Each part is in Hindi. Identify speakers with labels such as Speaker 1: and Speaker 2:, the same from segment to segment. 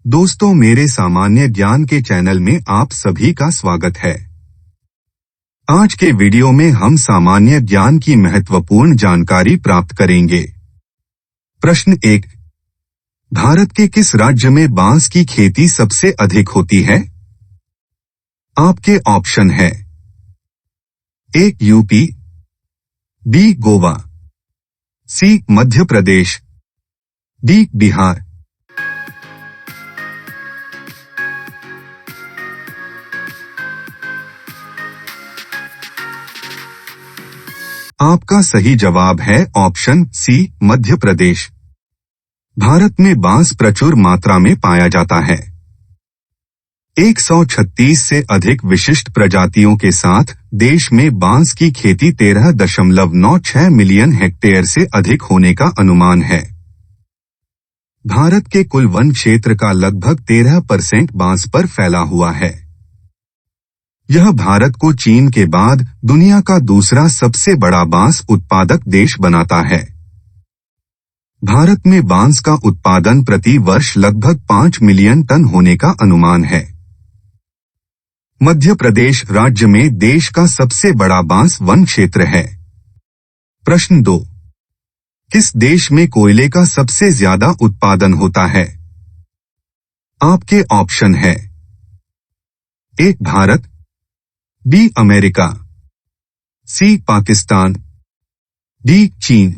Speaker 1: दोस्तों, मेरे सामान्य ज्ञान के चैनल में आप सभी का स्वागत है। आज के वीडियो में हम सामान्य ज्ञान की महत्वपूर्ण जानकारी प्राप्त करेंगे। प्रश्न 1। भारत के किस राज्य में बांस की खेती सबसे अधिक होती है? आपके ऑप्शन है: ए यूपी, बी गोवा, सी मध्य प्रदेश, डी बिहार। आपका सही जवाब है ऑप्शन सी मध्य प्रदेश। भारत में बांस प्रचुर मात्रा में पाया जाता है। 136 से अधिक विशिष्ट प्रजातियों के साथ देश में बांस की खेती 13.96 मिलियन हेक्टेयर से अधिक होने का अनुमान है। भारत के कुल वन क्षेत्र का लगभग 13% बांस पर फैला हुआ है। यह भारत को चीन के बाद दुनिया का दूसरा सबसे बड़ा बांस उत्पादक देश बनाता है। भारत में बांस का उत्पादन प्रति वर्ष लगभग 5 मिलियन टन होने का अनुमान है। मध्य प्रदेश राज्य में देश का सबसे बड़ा बांस वन क्षेत्र है। प्रश्न 2। किस देश में कोयले का सबसे ज्यादा उत्पादन होता है? आपके ऑप्शन है: ए भारत, बी अमेरिका, सी पाकिस्तान, डी चीन।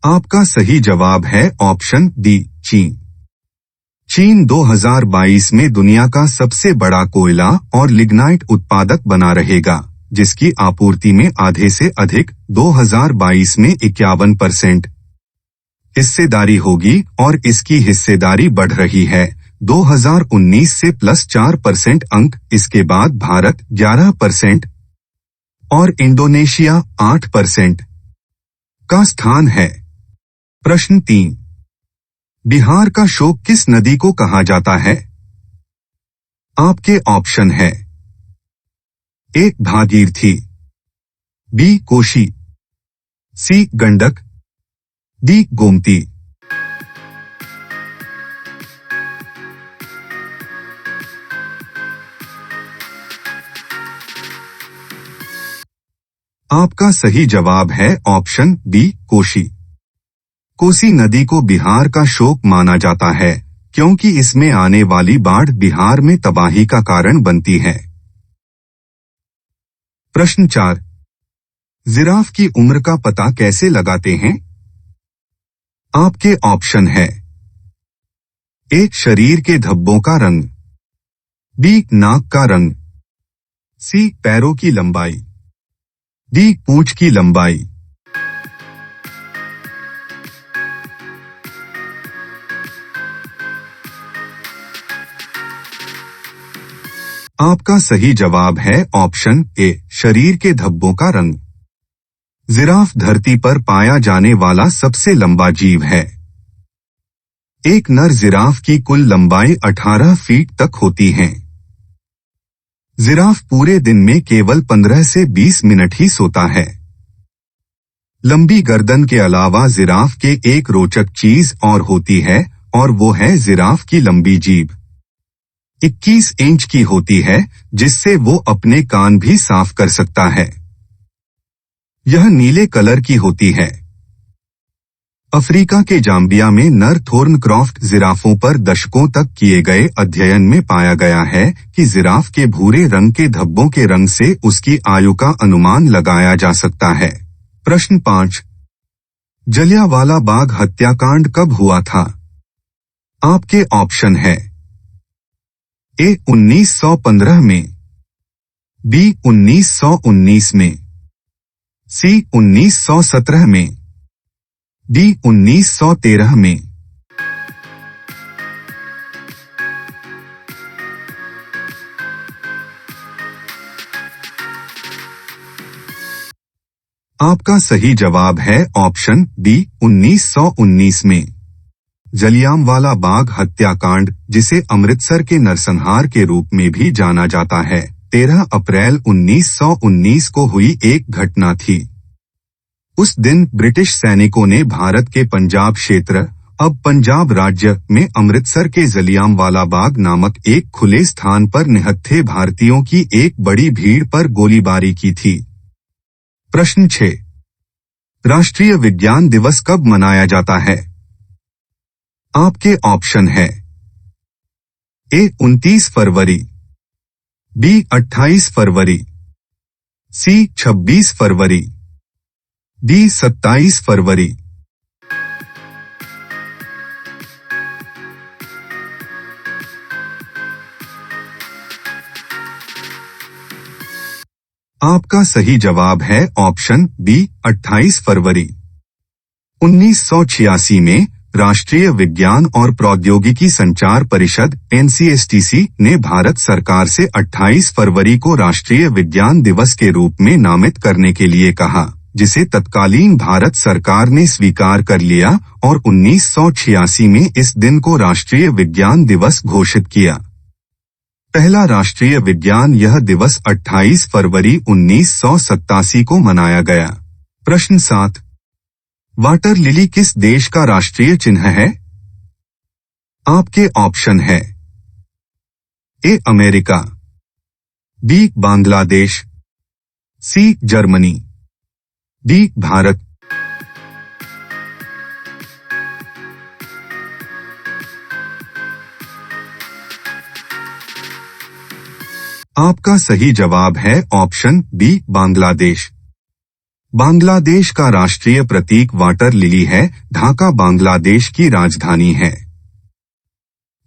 Speaker 1: आपका सही जवाब है ऑप्शन डी चीन। चीन 2022 में दुनिया का सबसे बड़ा कोयला और लिग्नाइट उत्पादक बना रहेगा, जिसकी आपूर्ति में आधे से अधिक 2022 में 51% हिस्सेदारी होगी और इसकी हिस्सेदारी बढ़ रही है 2019 से +4% अंक। इसके बाद भारत 11% और इंडोनेशिया 8% का स्थान है। प्रश्न 3। बिहार का शोक किस नदी को कहा जाता है? आपके ऑप्शन है: ए भागीरथी, बी कोशी, सी गंडक, डी गोमती। आपका सही जवाब है ऑप्शन बी कोशी। कोसी नदी को बिहार का शोक माना जाता है क्योंकि इसमें आने वाली बाढ़ बिहार में तबाही का कारण बनती है। प्रश्न 4। जिराफ की उम्र का पता कैसे लगाते हैं? आपके ऑप्शन है: ए शरीर के धब्बों का रंग, बी नाक का रंग, सी पैरों की लंबाई, डी पूंछ की लंबाई। आपका सही जवाब है ऑप्शन ए शरीर के धब्बों का रंग। जिराफ धरती पर पाया जाने वाला सबसे लंबा जीव है। एक नर जिराफ की कुल लंबाई 18 फीट तक होती है। जिराफ पूरे दिन में केवल 15 से 20 मिनट ही सोता है। लंबी गर्दन के अलावा जिराफ के एक रोचक चीज और होती है और वो है जिराफ की लंबी जीभ। 21 इंच की होती है, जिससे वो अपने कान भी साफ कर सकता है। यह नीले कलर की होती है। अफ्रीका के जाम्बिया में नर थोर्नक्रॉफ्ट जिराफों पर दशकों तक किए गए अध्ययन में पाया गया है कि जिराफ के भूरे रंग के धब्बों के रंग से उसकी आयु का अनुमान लगाया जा सकता है। प्रश्न 5। जलियांवाला बाग हत्याकांड कब हुआ था? आपके ऑप्शन है: ए 1915 में, बी 1919 में, सी 1917 में, डी 1913 में। आपका सही जवाब है ऑप्शन डी 1919 में। जलियांवाला बाग हत्याकांड, जिसे अमृतसर के नरसंहार के रूप में भी जाना जाता है, 13 अप्रैल 1919 को हुई एक घटना थी। उस दिन ब्रिटिश सैनिकों ने भारत के पंजाब क्षेत्र, अब पंजाब राज्य में अमृतसर के जलियांवाला बाग नामक एक खुले स्थान पर निहत्थे भारतीयों की एक बड़ी भीड़ पर गोलीबारी की थी। प्रश्न 6। राष्ट्रीय विज्ञान दिवस कब मनाया जाता है? आपके ऑप्शन है ए 29 फरवरी, बी 28 फरवरी, सी 26 फरवरी, डी 27 फरवरी। आपका सही जवाब है ऑप्शन बी 28 फरवरी। 1986 में राष्ट्रीय विज्ञान और प्रौद्योगिकी संचार परिषद NCSTC ने भारत सरकार से 28 फरवरी को राष्ट्रीय विज्ञान दिवस के रूप में नामित करने के लिए कहा, जिसे तत्कालीन भारत सरकार ने स्वीकार कर लिया और 1986 में इस दिन को राष्ट्रीय विज्ञान दिवस घोषित किया। पहला राष्ट्रीय विज्ञान यह दिवस 28 फरवरी 1987 को मनाया गया। प्रश्न 7। वाटर लिली किस देश का राष्ट्रीय चिन्ह है? आपके ऑप्शन है A America, B Bangladesh, C Germany, D Bharat. आपका सही जवाब है ऑप्शन बी बांग्लादेश। बांग्लादेश का राष्ट्रीय प्रतीक वाटर लिली है। ढाका बांग्लादेश की राजधानी है।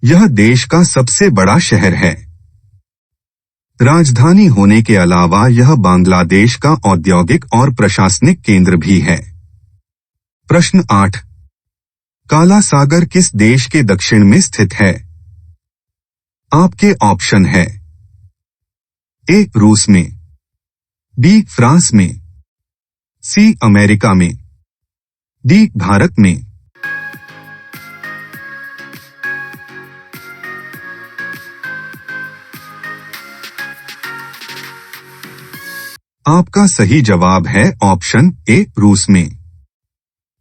Speaker 1: यह देश का सबसे बड़ा शहर है। राजधानी होने के अलावा यह बांग्लादेश का औद्योगिक और प्रशासनिक केंद्र भी है। प्रश्न 8। काला सागर किस देश के दक्षिण में स्थित है? आपके ऑप्शन है ए रूस में, बी फ्रांस में, सी अमेरिका में, डी भारत में। आपका सही जवाब है ऑप्शन ए रूस में।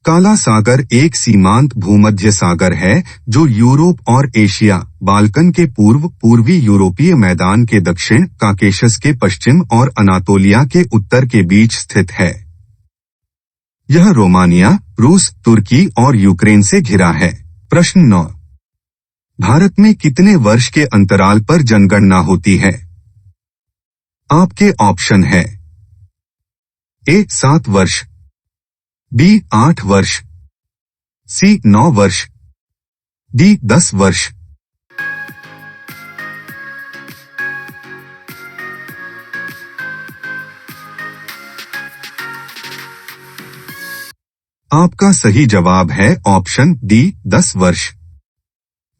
Speaker 1: काला सागर एक सीमांत भूमध्य सागर है जो यूरोप और एशिया, बाल्कन के पूर्वी यूरोपीय मैदान के दक्षिण, काकेशस के पश्चिम और अनातोलिया के उत्तर के बीच स्थित है। यह रोमानिया, रूस, तुर्की और यूक्रेन से घिरा है। प्रश्न 9। भारत में कितने वर्ष के अंतराल पर जनगणना होती है? आपके ऑप्शन है ए 7 वर्ष, बी 8 वर्ष, सी 9 वर्ष, डी 10 वर्ष। आपका सही जवाब है ऑप्शन डी 10 वर्ष।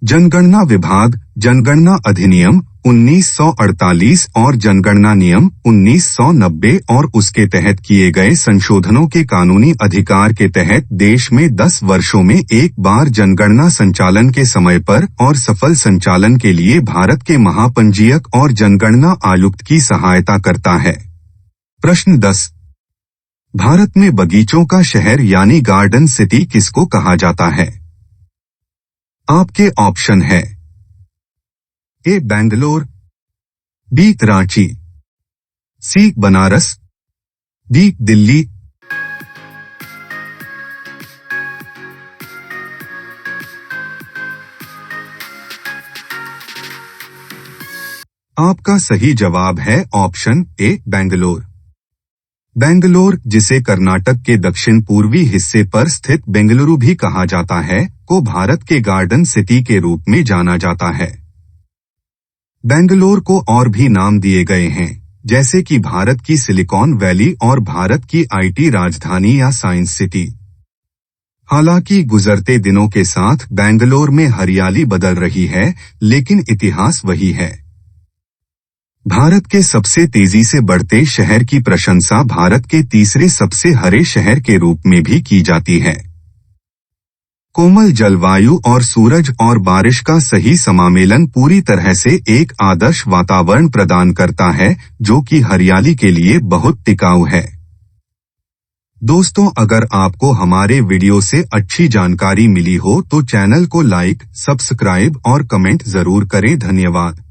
Speaker 1: जनगणना विभाग जनगणना अधिनियम 1948 और जनगणना नियम 1990 और उसके तहत किए गए संशोधनों के कानूनी अधिकार के तहत देश में 10 वर्षों में एक बार जनगणना संचालन के समय पर और सफल संचालन के लिए भारत के महापंजीयक और जनगणना आयुक्त की सहायता करता है। प्रश्न 10। भारत में बगीचों का शहर यानी गार्डन सिटी किसको कहा जाता है? आपके ऑप्शन है ए बेंगलोर, बी रांची, सी बनारस, डी दिल्ली। आपका सही जवाब है ऑप्शन ए बेंगलोर। बेंगलोर, जिसे कर्नाटक के दक्षिण पूर्वी हिस्से पर स्थित बेंगलुरु भी कहा जाता है, को भारत के गार्डन सिटी के रूप में जाना जाता है। बेंगलोर को और भी नाम दिए गए हैं, जैसे कि भारत की सिलिकॉन वैली और भारत की आईटी राजधानी या साइंस सिटी। हालांकि गुजरते दिनों के साथ बेंगलोर में हरियाली बदल रही है, लेकिन इतिहास वही है। भारत के सबसे तेजी से बढ़ते शहर की प्रशंसा भारत के तीसरे सबसे हरे शहर के रूप में भी की जाती है। कोमल जलवायु और सूरज और बारिश का सही समामेलन पूरी तरह से एक आदर्श वातावरण प्रदान करता है, जो कि हरियाली के लिए बहुत टिकाऊ है। दोस्तों, अगर आपको हमारे वीडियो से अच्छी जानकारी मिली हो तो चैनल को लाइक, सब्सक्राइब और कमेंट जरूर करें। धन्यवाद।